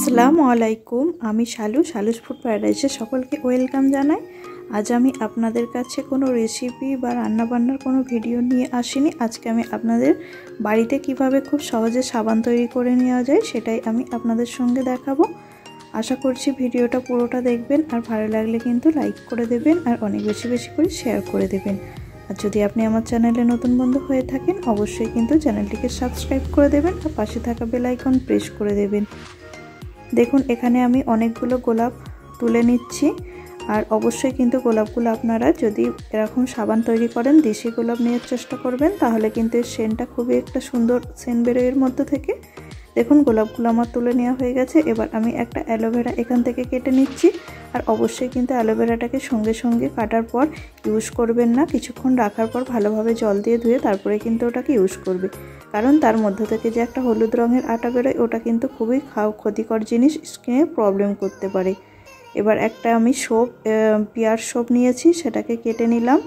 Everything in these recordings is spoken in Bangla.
আসসালামু আলাইকুম। আমি শালুস ফুড প্যারাডাইসে সকলকে ওয়েলকাম জানাই। আজ আমি আপনাদের কাছে কোনো রেসিপি বা রান্নাবান্নার কোনো ভিডিও নিয়ে আসিনি। আজকে আমি আপনাদের বাড়িতে কিভাবে খুব সহজে সাবান তৈরি করে নেওয়া যায় সেটাই আমি আপনাদের সঙ্গে দেখাবো। আশা করছি ভিডিওটা পুরোটা দেখবেন, আর ভালো লাগলে কিন্তু লাইক করে দেবেন আর অনেক বেশি বেশি করে শেয়ার করে দেবেন। আর যদি আপনি আমার চ্যানেলে নতুন বন্ধু হয়ে থাকেন অবশ্যই কিন্তু চ্যানেলটিকে সাবস্ক্রাইব করে দেবেন আর পাশে থাকা বেল আইকন প্রেস করে দেবেন। দেখুন এখানে আমি অনেকগুলো গোলাপ তুলে নিচ্ছি, আর অবশ্যই কিন্তু গোলাপগুলো আপনারা যদি এরকম সাবান তৈরি করেন দেশি গোলাপ নেওয়ার চেষ্টা করবেন, তাহলে কিন্তু এর সেন্টটা খুবই একটা সুন্দর সেন্ট বেরোয় এর মধ্যে থেকে। দেখুন গোলাপগুলো আমার তুলে নেওয়া হয়ে গেছে। এবার আমি একটা অ্যালোভেরা এখান থেকে কেটে নিচ্ছি, আর অবশ্যই কিন্তু অ্যালোভেরাটাকে সঙ্গে সঙ্গে কাটার পর ইউজ করবেন না, কিছুক্ষণ রাখার পর ভালোভাবে জল দিয়ে ধুয়ে তারপরে কিন্তু ওটাকে ইউজ করবে, কারণ তার মধ্য থেকে যে একটা হলুদ রঙের আটা বেরোয় ওটা কিন্তু খুবই ক্ষতিকর জিনিস, স্কিনে প্রবলেম করতে পারে। এবার একটা আমি পিয়ার সোপ নিয়েছি, সেটাকে কেটে নিলাম,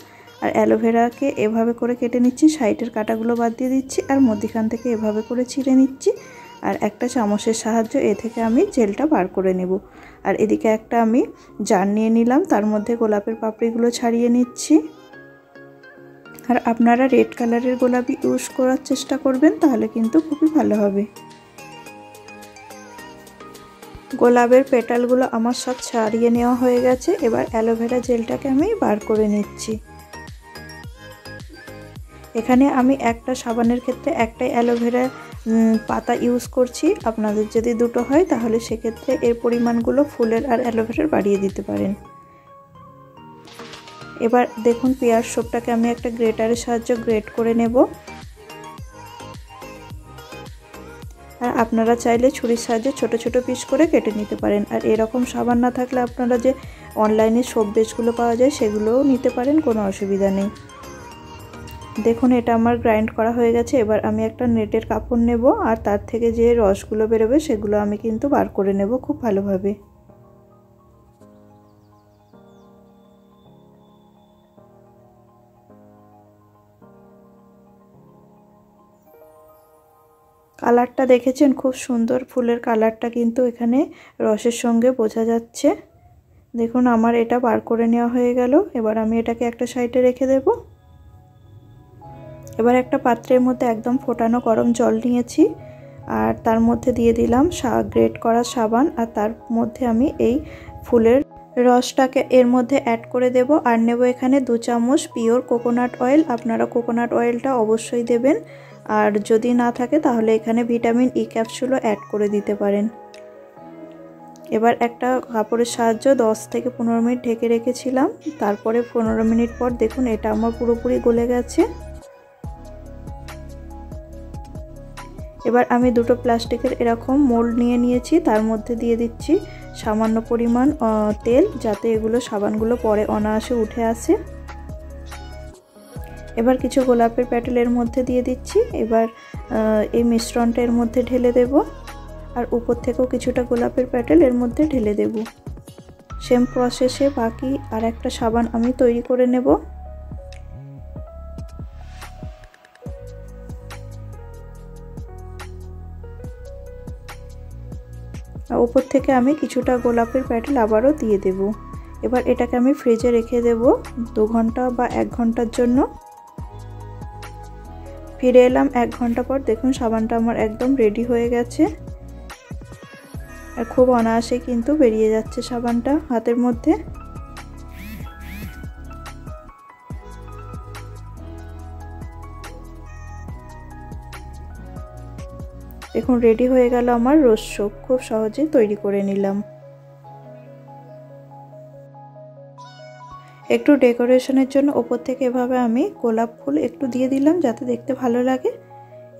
আর অ্যালোভেরাকে এভাবে করে কেটে নিচ্ছি, সাইডের কাঁটাগুলো বাদ দিয়ে দিচ্ছি আর মধ্যখান থেকে এভাবে করে ছিঁড়ে নিচ্ছি, আর একটা চামচের সাহায্যে এ থেকে আমি জেলটা বার করে নেব। আর এদিকে একটা আমি জার নিয়ে নিলাম, তার মধ্যে গোলাপের পাপড়িগুলো ছাড়িয়ে নিচ্ছি। আর আপনারা রেড কালারের গোলাপই ইউজ করার চেষ্টা করবেন, তাহলে কিন্তু খুবই ভালো হবে। গোলাপের পেটালগুলো আমার সব ছাড়িয়ে নেওয়া হয়ে গেছে। এবার অ্যালোভেরা জেলটাকে আমি বার করে নিচ্ছি। এখানে আমি একটা সাবানের ক্ষেত্রে একটাই অ্যালোভেরা পাতা ইউজ করছি। আপনাদের যদি দুটো হয় তাহলে সেক্ষেত্রে এর পরিমাণগুলো ফুলের আর অ্যালোভেরার বাড়িয়ে দিতে পারেন। এবার দেখুন পেঁয়াজ সোপটাকে আমি একটা গ্রেটারের সাহায্যে গ্রেট করে নেব, আর আপনারা চাইলে ছুরির সাহায্যে ছোট ছোট পিস করে কেটে নিতে পারেন। আর এরকম সাবান না থাকলে আপনারা যে অনলাইনে সোপ বেসগুলো পাওয়া যায় সেগুলোও নিতে পারেন, কোনো অসুবিধা নেই। দেখুন এটা আমার গ্রাইন্ড করা হয়ে গেছে। এবার আমি একটা নেটের কাপড় নেব, আর তার থেকে যে রসগুলো বেরোবে সেগুলো আমি কিন্তু বার করে নেব খুব ভালোভাবে। কালারটা দেখেছেন, খুব সুন্দর ফুলের কালারটা কিন্তু এখানে রসের সঙ্গে বোঝা যাচ্ছে। দেখুন আমার এটা বার করে নেওয়া হয়ে গেল। এবার আমি এটাকে একটা সাইডে রেখে দেব। এবার একটা পাত্রের মধ্যে একদম ফোটানো গরম জল নিয়েছি, আর তার মধ্যে দিয়ে দিলাম গ্রেট করা সাবান, আর তার মধ্যে আমি এই ফুলের রসটাকে এর মধ্যে অ্যাড করে দেব। আর নেব এখানে 2 চামচ পিওর কোকোনাট অয়েল। আপনারা কোকোনাট অয়েলটা অবশ্যই দেবেন, আর যদি না থাকে তাহলে এখানে ভিটামিন ই ক্যাপসুলও অ্যাড করে দিতে পারেন। এবার একটা কাপড়ের সাহায্য 10 থেকে 15 মিনিট ঢেকে রেখেছিলাম। তারপরে 15 মিনিট পর দেখুন এটা আমার পুরোপুরি গলে গেছে। এবার আমি দুটো প্লাস্টিকের এরকম মোল্ড নিয়ে নিয়েছি, তার মধ্যে দিয়ে দিচ্ছি সামান্য পরিমাণ তেল, যাতে এগুলো সাবানগুলো পরে অনায়াসে উঠে আসে। এবার কিছু গোলাপের প্যাটেল এর মধ্যে দিয়ে দিচ্ছি। এবার এই মিশ্রণটা এর মধ্যে ঢেলে দেব, আর উপর থেকেও কিছুটা গোলাপের প্যাটেল এর মধ্যে ঢেলে দেব। সেম প্রসেসে বাকি আর একটা সাবান আমি তৈরি করে নেব। উপর থেকে আমি কিছুটা গোলাপের প্যাটেল আবারও দিয়ে দেব। এবার এটাকে আমি ফ্রিজে রেখে দেব 2 ঘন্টা বা 1 ঘন্টার জন্য। ফিরে এলাম 1 ঘন্টা পর। দেখুন সাবানটা আমার একদম রেডি হয়ে গেছে, আর খুব অনায়াসে কিন্তু বেরিয়ে যাচ্ছে সাবানটা হাতের মধ্যে। দেখুন রেডি হয়ে গেল আমার রোজ সোপ, খুব সহজে তৈরি করে নিলাম। একটু ডেকোরেশনের জন্য ওপর থেকে এভাবে আমি গোলাপ ফুল একটু দিয়ে দিলাম, যাতে দেখতে ভালো লাগে।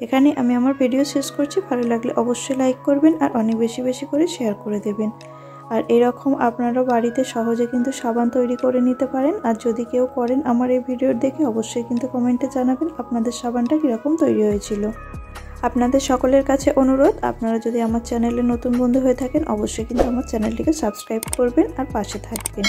এখানে আমি আমার ভিডিও শেষ করছি। ভালো লাগলে অবশ্যই লাইক করবেন আর অনেক বেশি বেশি করে শেয়ার করে দেবেন। আর এরকম আপনারা বাড়িতে সহজে কিন্তু সাবান তৈরি করে নিতে পারেন। আর যদি কেউ করেন আমার এই ভিডিও দেখে অবশ্যই কিন্তু কমেন্টে জানাবেন আপনাদের সাবানটা কীরকম তৈরি হয়েছিল। আপনাদের সকলের কাছে অনুরোধ, আপনারা যদি আমার চ্যানেলে নতুন বন্ধু হয়ে থাকেন অবশ্যই কিন্তু আমার চ্যানেলটিকে সাবস্ক্রাইব করবেন আর পাশে থাকবেন।